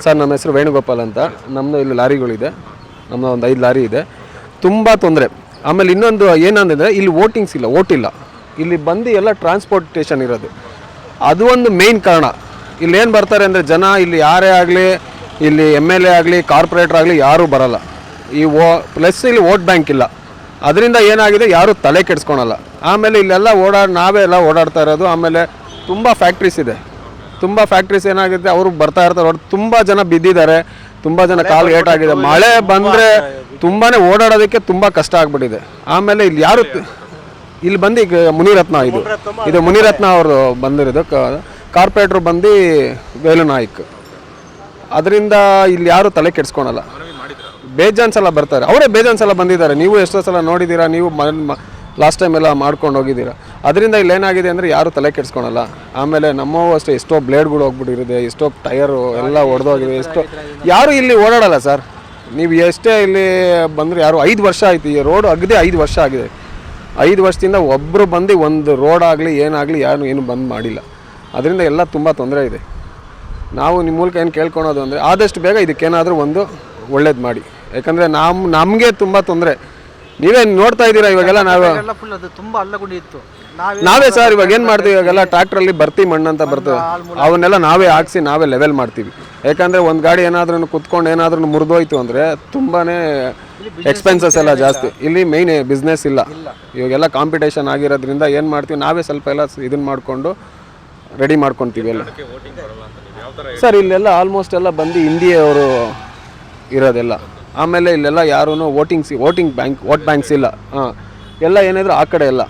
Sir ನಮ್ಮ ಹೆಸರು ವೇಣುಗೋಪಾಲ್ ಅಂತ. ನಮ್ಮದು ಇಲ್ಲಿ ಲಾರಿಗಳಿದೆ, ನಮ್ಮದು ಒಂದು 5 ಲಾರಿ ಇದೆ. ತುಂಬ ತೊಂದರೆ. ಆಮೇಲೆ ಇನ್ನೊಂದು ಏನಂದರೆ ಇಲ್ಲಿ ವೋಟಿಂಗ್ಸ್ ಇಲ್ಲ, ಓಟಿಲ್ಲ. ಇಲ್ಲಿ ಬಂದು ಎಲ್ಲ ಟ್ರಾನ್ಸ್ಪೋರ್ಟೇಷನ್ ಇರೋದು, ಅದು ಒಂದು ಮೇಯ್ನ್ ಕಾರಣ. ಇಲ್ಲೇನು ಬರ್ತಾರೆ ಅಂದರೆ ಜನ, ಇಲ್ಲಿ ಯಾರೇ ಆಗಲಿ, ಇಲ್ಲಿ MLA ಆಗಲಿ ಕಾರ್ಪೊರೇಟರ್ ಆಗಲಿ ಯಾರೂ ಬರೋಲ್ಲ. ಪ್ಲಸ್ ಇಲ್ಲಿ ವೋಟ್ ಬ್ಯಾಂಕ್ ಇಲ್ಲ, ಅದರಿಂದ ಏನಾಗಿದೆ ಯಾರೂ ತಲೆ ಕೆಡಿಸ್ಕೊಳಲ್ಲ. ಆಮೇಲೆ ಇಲ್ಲೆಲ್ಲ ನಾವೇ ಎಲ್ಲ ಓಡಾಡ್ತಾ ಇರೋದು. ಆಮೇಲೆ ತುಂಬ ಫ್ಯಾಕ್ಟ್ರೀಸ್ ಇದೆ, ತುಂಬ ಫ್ಯಾಕ್ಟ್ರೀಸ್ ಏನಾಗಿದೆ ಅವರು ಬರ್ತಾ ಇರ್ತಾರೆ. ತುಂಬ ಜನ ಬಿದ್ದಿದ್ದಾರೆ, ತುಂಬ ಜನ ಕಾಲು ಏಟಾಗಿದೆ. ಮಳೆ ಬಂದರೆ ತುಂಬಾ ಓಡಾಡೋದಕ್ಕೆ ತುಂಬ ಕಷ್ಟ ಆಗಿಬಿಟ್ಟಿದೆ. ಆಮೇಲೆ ಇಲ್ಲಿ ಯಾರು ಇಲ್ಲಿ ಬಂದು ಈಗ ಮುನಿರತ್ನ ಇದು ಮುನಿರತ್ನ ಅವರು ಬಂದಿರೋದು, ಕಾರ್ಪೊರೇಟ್ರು ಬಂದು ವೇಲು ನಾಯ್ಕ್. ಅದರಿಂದ ಇಲ್ಲಿ ಯಾರು ತಲೆ ಕೆಡಿಸ್ಕೊಳಲ್ಲ. ಬೇಜಾನ್ ಸಲ ಬರ್ತಾರೆ, ಅವರೇ ಬೇಜಾನ್ ಸಲ ಬಂದಿದ್ದಾರೆ. ನೀವು ಎಷ್ಟೋ ಸಲ ನೋಡಿದ್ದೀರಾ, ನೀವು ಲಾಸ್ಟ್ ಟೈಮ್ ಎಲ್ಲ ಮಾಡ್ಕೊಂಡು ಹೋಗಿದ್ದೀರಾ. ಅದರಿಂದ ಇಲ್ಲಿ ಏನಾಗಿದೆ ಅಂದರೆ ಯಾರು ತಲೆ ಕೆಡಿಸ್ಕೊಳಲ್ಲ. ಆಮೇಲೆ ನಮ್ಮವು ಅಷ್ಟೇ ಎಷ್ಟೋ ಬ್ಲೇಡ್ಗಳು ಹೋಗ್ಬಿಟ್ಟಿರುತ್ತೆ, ಎಷ್ಟೋ ಟಯರು ಎಲ್ಲ ಒಡೆದೋಗಿದೆ, ಎಷ್ಟೋ ಯಾರು ಇಲ್ಲಿ ಓಡಾಡಲ್ಲ ಸರ್. ನೀವು ಎಷ್ಟೇ ಇಲ್ಲಿ ಬಂದರೆ ಯಾರು 5 ವರ್ಷ ಆಯಿತು ಈ ರೋಡು ಅಗದಿ 5 ವರ್ಷ ಆಗಿದೆ. 5 ವರ್ಷದಿಂದ ಒಬ್ಬರು ಬಂದು ಒಂದು ರೋಡ್ ಆಗಲಿ ಏನಾಗಲಿ ಏನು ಬಂದ್ ಮಾಡಿಲ್ಲ. ಅದರಿಂದ ಎಲ್ಲ ತುಂಬ ತೊಂದರೆ ಇದೆ. ನಾವು ನಿಮ್ಮ ಮೂಲಕ ಏನು ಕೇಳ್ಕೊಳೋದು ಅಂದರೆ ಆದಷ್ಟು ಬೇಗ ಇದಕ್ಕೇನಾದರೂ ಒಂದು ಒಳ್ಳೇದು ಮಾಡಿ. ಯಾಕಂದರೆ ನಮಗೆ ತುಂಬ ತೊಂದರೆ. ನೀವೇ ನೋಡ್ತಾ ಇದ್ದೀರಾ ಇವಾಗೆಲ್ಲ. ನಾವೇ ಸರ್ ಇವಾಗ ಏನು ಮಾಡ್ತೀವಿ, ಇವಾಗೆಲ್ಲ ಟ್ರ್ಯಾಕ್ಟ್ರಲ್ಲಿ ಬರ್ತಿ ಮಣ್ಣು ಅಂತ ಬರ್ತದೆ, ಅವನ್ನೆಲ್ಲ ನಾವೇ ಹಾಕ್ಸಿ ನಾವೇ ಲೆವೆಲ್ ಮಾಡ್ತೀವಿ. ಯಾಕಂದರೆ ಒಂದು ಗಾಡಿ ಏನಾದ್ರೂ ಕುತ್ಕೊಂಡು ಏನಾದ್ರೂ ಮುರಿದೋಯ್ತು ಅಂದರೆ ತುಂಬಾ ಎಕ್ಸ್ಪೆನ್ಸಸ್ ಎಲ್ಲ ಜಾಸ್ತಿ. ಇಲ್ಲಿ ಮೇಯ್ನ್ ಬಿಸ್ನೆಸ್ ಇಲ್ಲ, ಇವಾಗೆಲ್ಲ ಕಾಂಪಿಟೇಷನ್ ಆಗಿರೋದ್ರಿಂದ ಏನು ಮಾಡ್ತೀವಿ ನಾವೇ ಸ್ವಲ್ಪ ಎಲ್ಲ ಇದನ್ನು ಮಾಡಿಕೊಂಡು ರೆಡಿ ಮಾಡ್ಕೊತೀವಿ ಎಲ್ಲ. ಸರ್ ಇಲ್ಲೆಲ್ಲ ಆಲ್ಮೋಸ್ಟ್ ಎಲ್ಲ ಬಂದು ಹಿಂದಿಯವರು ಇರೋದೆಲ್ಲ. ಆಮೇಲೆ ಇಲ್ಲೆಲ್ಲ ಯಾರೂ ವೋಟ್ ಬ್ಯಾಂಕ್ಸ್ ಇಲ್ಲ. ಎಲ್ಲ ಏನಿದ್ರು ಆ ಕಡೆ ಎಲ್ಲ.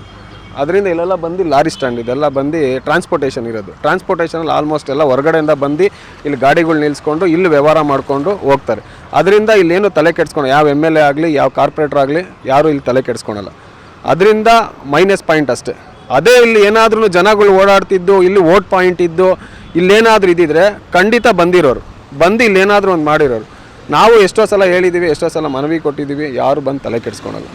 ಅದರಿಂದ ಇಲ್ಲೆಲ್ಲ ಬಂದು ಲಾರಿ ಸ್ಟ್ಯಾಂಡ್ ಇದೆಲ್ಲ ಬಂದು ಟ್ರಾನ್ಸ್ಪೋರ್ಟೇಷನ್ ಇರೋದು. ಟ್ರಾನ್ಸ್ಪೋರ್ಟೇಷನಲ್ಲಿ ಆಲ್ಮೋಸ್ಟ್ ಎಲ್ಲ ಹೊರಗಡೆಯಿಂದ ಬಂದು ಇಲ್ಲಿ ಗಾಡಿಗಳು ನಿಲ್ಲಿಸ್ಕೊಂಡು ಇಲ್ಲಿ ವ್ಯವಹಾರ ಮಾಡಿಕೊಂಡು ಹೋಗ್ತಾರೆ. ಅದರಿಂದ ಇಲ್ಲೇನು ತಲೆ ಕೆಡಿಸ್ಕೊಂಡು ಯಾವ MLA ಆಗಲಿ ಯಾವ ಕಾರ್ಪೊರೇಟರ್ ಆಗಲಿ ಯಾರೂ ಇಲ್ಲಿ ತಲೆ ಕೆಡಿಸ್ಕೊಳಲ್ಲ. ಅದರಿಂದ ಮೈನಸ್ ಪಾಯಿಂಟ್ ಅಷ್ಟೇ. ಅದೇ ಇಲ್ಲಿ ಏನಾದ್ರೂ ಜನಗಳು ಓಡಾಡ್ತಿದ್ದು, ಇಲ್ಲಿ ವೋಟ್ ಪಾಯಿಂಟ್ ಇದ್ದು, ಇಲ್ಲೇನಾದರೂ ಇದ್ದಿದ್ರೆ ಖಂಡಿತ ಬಂದಿರೋರು, ಬಂದು ಇಲ್ಲೇನಾದರೂ ಒಂದು ಮಾಡಿರೋರು. ನಾವು ಎಷ್ಟೋ ಸಲ ಹೇಳಿದ್ದೀವಿ, ಎಷ್ಟೋ ಸಲ ಮನವಿ ಕೊಟ್ಟಿದ್ದೀವಿ, ಯಾರು ಬಂದು ತಲೆ ಕೆಡಿಸ್ಕೊಳಲ್ಲ.